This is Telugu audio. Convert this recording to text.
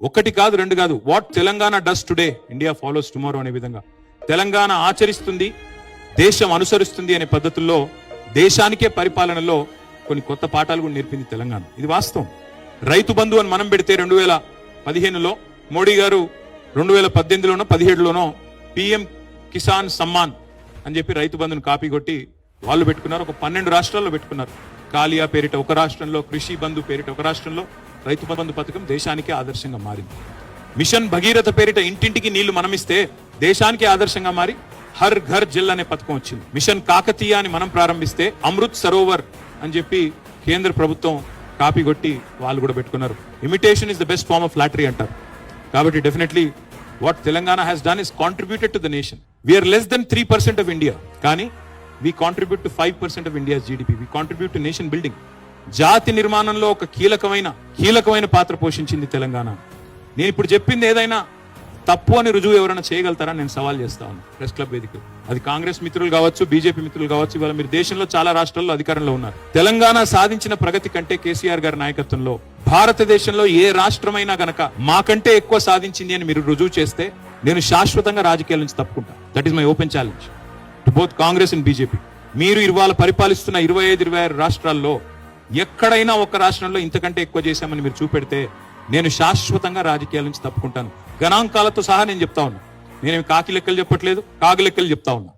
ఒకటి కాదు రెండు కాదు, what Telangana does today India follows tomorrow అనే విధంగా తెలంగాణ ఆచరిస్తుంది, దేశం అనుసరిస్తుంది అనే పద్ధతుల్లో దేశానికే పరిపాలనలో కొన్ని కొత్త పాఠాలు కూడా నేర్పింది తెలంగాణ. ఇది వాస్తవం. రైతు బంధు అని మనం పెడితే 2015లో మోడీ గారు 2018లోనో 17లోనో పిఎం కిసాన్ సమ్మాన్ అని చెప్పి రైతు బంధును కాపీ కొట్టి వాళ్ళు పెట్టుకున్నారు. ఒక 12 రాష్ట్రాల్లో పెట్టుకున్నారు. కాలియా పేరిట ఒక రాష్ట్రంలో, కృషి బంధు పేరిట ఒక రాష్ట్రంలో రైతు బంధు పథకం దేశానికే ఆదర్శంగా మారింది. మిషన్ భగీరథ పేరిట ఇంటింటికి నీళ్లు మనమిస్తే దేశానికే ఆదర్శంగా మారి హర్ ఘర్ జల్ అనే పథకం వచ్చింది. మిషన్ కాకతీయ అని మనం ప్రారంభిస్తే అమృత్ సరోవర్ అని చెప్పి కేంద్ర ప్రభుత్వం కాపీ కొట్టి వాళ్ళు కూడా పెట్టుకున్నారు. Imitation is the best form of flattery అంటారు. కాబట్టి definitely what Telangana has done is contributed to the nation. We are less than 3% of India, కానీ we contribute to 5% of India's GDP. We contribute to nation building. జాతి నిర్మాణంలో ఒక కీలకమైన పాత్ర పోషించింది తెలంగాణ. నేను ఇప్పుడు చెప్పింది ఏదైనా తప్పు అని రుజువు ఎవరైనా చేయగలుగుతారా నేను సవాల్ చేస్తా ఉన్నాను ప్రెస్ క్లబ్ వేదిక. అది కాంగ్రెస్ మిత్రులు కావచ్చు, బీజేపీ మిత్రులు కావచ్చు. ఇవాళ మీరు దేశంలో చాలా రాష్ట్రాల్లో అధికారంలో ఉన్నారు. తెలంగాణ సాధించిన ప్రగతి కంటే కేసీఆర్ గారి నాయకత్వంలో భారతదేశంలో ఏ రాష్ట్రమైనా గనక మాకంటే ఎక్కువ సాధించింది అని మీరు రుజువు చేస్తే నేను శాశ్వతంగా రాజకీయాల నుంచి తప్పుకుంటా. That is my open challenge to both Congress and BJP. మీరు ఇవాళ పరిపాలిస్తున్న 25-26 రాష్ట్రాల్లో ఎక్కడైనా ఒక రాష్ట్రంలో ఇంతకంటే ఎక్కువ చేశామని మీరు చూపెడితే నేను శాశ్వతంగా రాజకీయాల నుంచి తప్పుకుంటాను. గణాంకాలతో సహా నేను చెప్తా ఉన్నా. నేనేమి కాకి లెక్కలు చెప్పట్లేదు, కాగు లెక్కలు చెప్తా ఉన్నా.